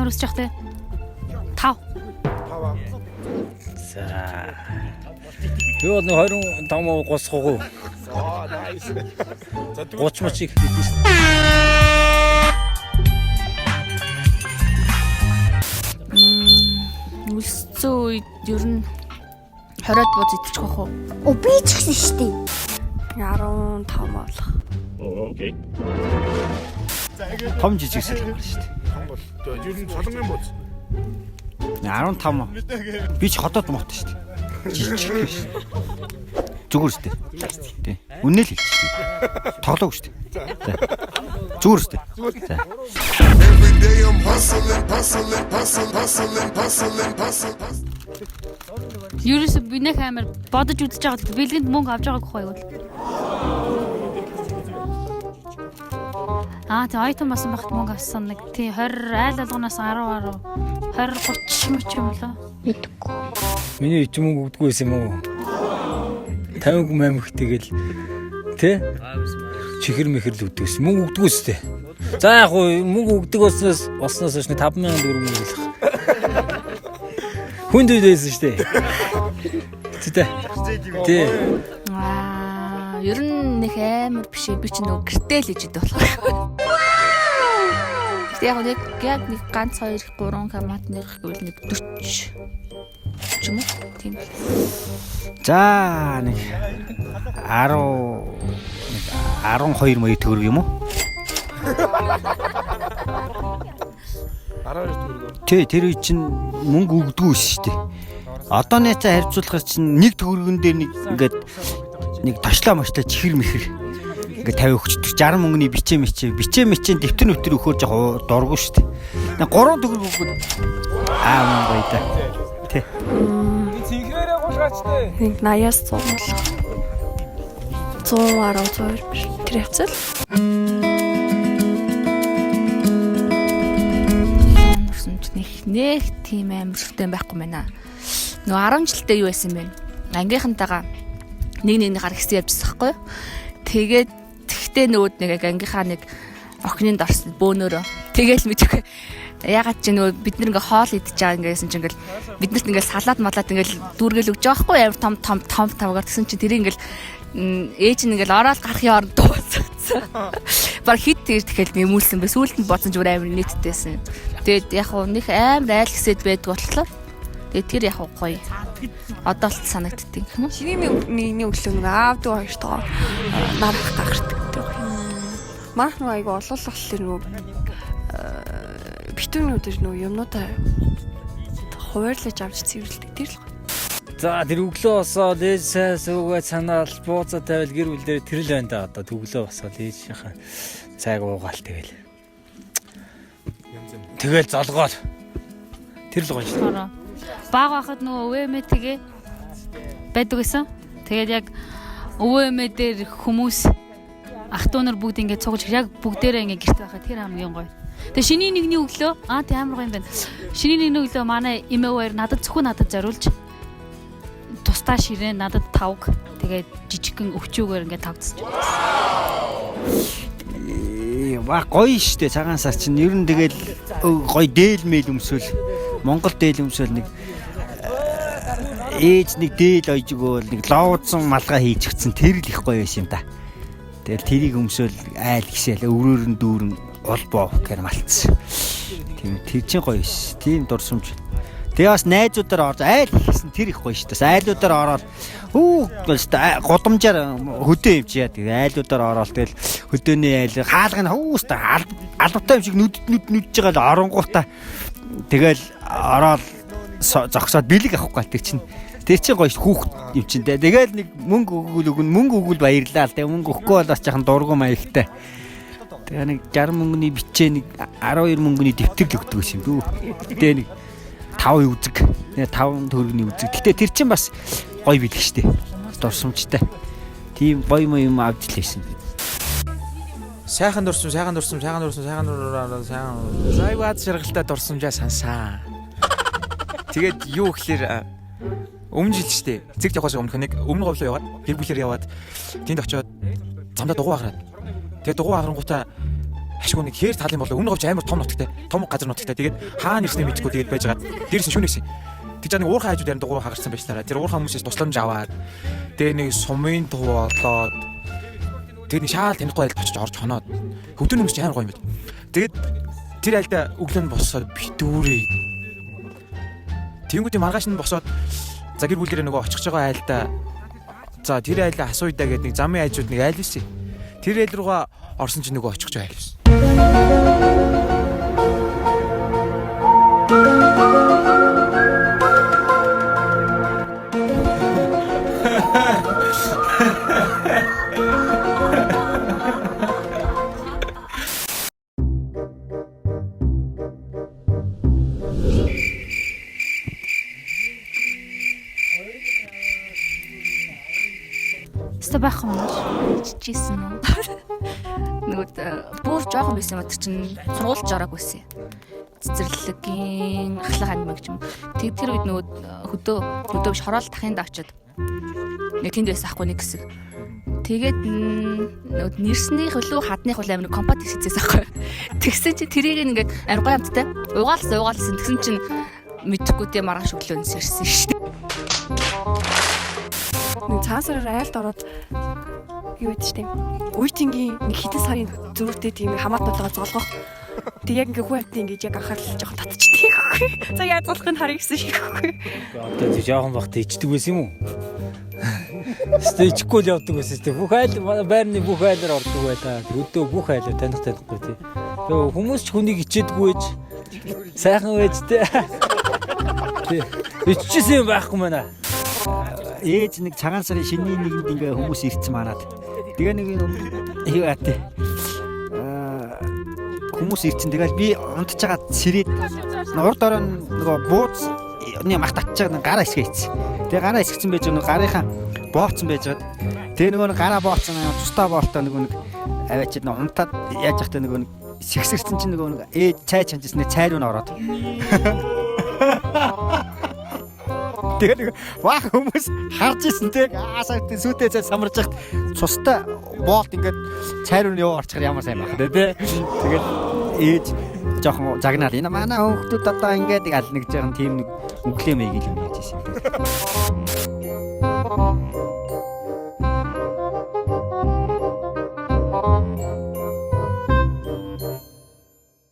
амар өсөж явах те. 5. За. Юу нэг 25 муу госгоо. Nice. За 30 мочиг хийдэж шээ. Үлсцэн үед ер нь 20-д бууз идчих واخ уу? Оо би ч гэсэн шүү дээ. 15 болох. Окей. Том жижигсэл байна шүү дээ. Том бол ер нь солонгийн бууз. 15. Би ч хотод мот шүү дээ. Жижиг шүү. Зүгээр шүү дээ. Тий. Үнэ л хэлчих. Тоглоог шүү дээ. Зүгээр шүү дээ. За. Every day I'm hustling. Ерөөс би нэг амар бодож үзэж байгаа гэхдээ бэлгэнд мөнгө авч байгааг хөө юу. Тэг айтом басан багт мөнгө авсан нэг тий 20 айл алганаас 10 20 30 юм лөө. Мэдгүй. Миний ич мөнгө өгдөггүй байсан юм уу? 50 мэмх тэгэл тий? Чихэр мэхэр л өгдөгс. Мөнгө өгдөггүй шүү дээ. За яг хуу мөнгө өгдөг болсноос хойш 5000 төгрөг мөнгө өгөх. Хүнд үйдсэн шүү дээ. Тий. Ер нь нэг амар биш би ч нөгөө гэртэл хийж идэх болохоор. Яг нэг ганц 2 3 камат нэг гэвэл нэг 40 ч юм уу тийм. За нэг 12 мая төгрөг юм уу? 12 төгрөг. Тий, тэр үе чинь мөнгө өгдөггүй шүү дээ. Одооны цаа харьцуулахаар чинь нэг төгрөгөн дээр нэг ингээд нэг ташлаа машлаа чихэр мэхэр ингээд 50 өгчдөг. 60 мөнгөний бичээ мичээ дэвтэр нүтер өгөхөр жоо дургу шүү дээ. Нэг 3 төгрөг өгөхөд мөн гоё да. Тий. Цэнхрээрээ гулгаачтай. Нэг 80-аас 100 болох. 110 биш. Тэр хавцал. Нэг тийм амар шүтэн байхгүй мэнэ. Нөгөө 10 жилдээ юу байсан бэ? Ангийнхантайгаа нэг гар хэсэг явжсан байхгүй юу? Тэгээд тэгтээ нөгөөд нэг ангийнхаа нэг охинд орсон бөөнөрөө. Тэгээл мэдээгүй. Ягаад ч нөгөө бид нэг хоол идчихэж байгаа ингэсэн чинь ингээл биднэрт ингээл салаад малаад ингээл дүүргээл өгч байгаа байхгүй юу? Амар том тавгаар гэсэн чинь тэр ингээл ээж нь ингээл ороод гарахын оронд дууссан. Баг хит тэр тэгэхээр нэмүүлсэн бэ. Сүүлд нь бодсон ч амар нийттэйсэн. Тэгээд яг хуу нэг амар айл гэсэд байдаг болохоор тэгээд тэр яг гоё. Одоо л санагддаг юм. Шиний миний өглөө нэг аав дүү хоёртоо нарах гардаг гэдэг юм. Марх нэг айгу олоолох болохоор нөгөө битүүнүүд нөгөө юмнуудаа хуваарлаж авч цэвэрлдэг тэр л. За тэр өглөө босоод ээж сайн суугаад санаал бууцаа тавил гэр бүл дээр тэр л байна да одоо төглөө босоод ээжийнхаа цайг уугаал тэгэл золгоол тэр л гоё шүү дээ. Баг байхад нөгөө өвөөмээ тэгээ байдаг гэсэн. Тэгээд яг өвөөмээ дээр хүмүүс ах トゥ нар бүгд ингэ цугж яг бүгдээрээ ингэ гэрт байхад тэр хамгийн гоё. Тэгээ шиний нэгний өглөө тийм амар гоё юм байна. Шиний нэгний өглөө манай эмээ хоёр надад зориулж тусдаа ширээ надад тавг тэгээд жижигхэн өвчүүгээр ингэ тавцсан. Ваа гоё штэ цагаан сар чинь ер нь тэгэл гоё дээл мэйл өмсөөл Монгол дээл өмсөөл нэг ээж нэг дээл ойж өгөөл нэг лоодсон малгай хийж өгсөн тэр л их гоё байсан юм да. Тэгэл тэрийг өмсөөл айл гисэл өврөөр нь дүүрэн улбоо гэр малцсан. Тийм тэр чинь гоё ш. Тийм дурсамж. Тэгээ бас найзуудаар орж айл хийсэн тэр их гоё ш. Бас айлуудаар ороод годамжаар хөдөө юм чи яа. Тэгээ айлуудаар ороод тэгэл хөдөөний айл хаалганы хүүстэ албатай юм шиг нүдж байгаа л оронгуудаа тэгэл ороод зогсоод бэлэг авахгүй тэр чинь. Тэр чинь гоё хүүхд юм чинь. Тэгэл нэг мөнгө өгвөл баярлаа л. Тэгээ мөнгө өгөхгүй бол бас жахан дургу маягтай. Тэгээ нэг 60 мөнгөний бичээ нэг 12 мөнгөний дэвтэр л өгдөг юм дүү. Тэгээ нэг 5 үзэг. Тэгээ 5 төгрөгийн үзэг. Гэтэ тэр чинь бас гоё билэг штэ. Дурсамжтай. Тийм гоё юм авч л байсан. Сайхан дурсам. Зайваад шаргалтай дурсамжаа сансаа. Тэгээд юу гэхээр өмнө жил ч дээ. Цэг явахаас өмнөх нэг өмнө говьлоо яваад гэр бүлээр яваад тэнд очиод замдаа дугуй гараад. Тэгээд дугуй гарангуудаа ашгүй нэг хээр таалын болоо өмнө говьч амар том нутагтай. Том газар нутагтай. Тэгээд хаана ирснээ мэдэхгүй тэгээд байж байгаа. Дээрс нь шүүнэсэн. Тэг жаа нэг уурхай хажууд ярин дугуй хагарсан байж тараа. Тэр уурхай хүмүүсээс тусламж аваад тэгээд нэг сумын тув болоод тэгээд нэг шаал танихгүй айлд очиж орж хоноод хөдөө хүмүүс амар гоё юм байт. Тэгээд тэр айлда өглөө нь босоод битүүрээ. Тэнгүүдийн маргааш нь босоод за гэр бүлэрээ нөгөө очих байгаа айлда за тэр айлаа асууя да гэдэг нэг замын айжууд нэг айл байсан. Тэр айл руугаа орсон чинь нөгөө очих байгаа айл байсан. Өстө байх юм уу? Чичсэн үү? Нөгөө бүр жоохон байсан юм чинь сургуульд жараг байсан. Цэцэрлэгийн ахлах анимаг юм. Тэр үед нөгөө хөдөө биш хороол дахинд очиод нэг тэнд байсан ахгүй нэг хэсэг. Тэгээд нөгөө нэрсний хөлөө хадных бол амар компот хийчихсэн ахгүй. Тэгсэн чи тэрийг ингээд амар гоё амттай. Угаалсан. Тэгсэн чинь мэдхгүй дээ маргааш өглөөнөөс ирсэн шүү дээ. Нэг цаасаараа айлд ороод юу гэдэг чинь үеийнгийн нэг хэдэн сарын зүрхтэй тийм хамаат толгой золгох. Тэг яг ингээ хүн амтны ингээ яг анхаарал жоохон татчихдаг гэхгүй. За яаж золгохыг харъя гэсэн шиг гэхгүй. Одоо тийм жоохон багт ичдэг байсан юм уу? Стэйчгүй л явдаг байсан тийм. Бүх айл байрны бүх айлаар ордог байлаа. Өдөө бүх айлаа танихгүй тий. Тэгээ хүмүүс ч хүнийг ичээдгүй ээж. Сайхан байж тий. Иччихсэн юм байхгүй мэнэ. Ээж нэг цагаан сарын шиний нэгэнд ингээ хүмүүс ирцэн манад. Тэгээ нэг юу яатэ. Хүмүүс ирцэн тэгэл би унтж байгаа сэрээд урд ороо нөгөө бууз мах татж байгаа гараа хэсгээц. Тэгээ гараа хэсгсэн байж нөгөө гарынхаа бооцсон байж байгаа. Тэгээ нөгөө гараа бооцсон тустаа боолтоо нөгөө нэг аваачид нөгөө унтаад яаж явахтай нөгөө нэг сэгсэрсэн чинь нөгөө ээж цай чанжснээ цай руу н ороод. Тэгээ ваа хүмүүс харж исэн те аасаа сүйтэй цай самарж яхад цустай боолт ингээд цай руу яваа орчихор ямар сайн байх те. Тэгээд ээж жоохон загнаад энэ манай хүүхдүүд одоо ингээд аль нэгж байгаа тийм нэг өглөө мэйг юм яаж ийсэн.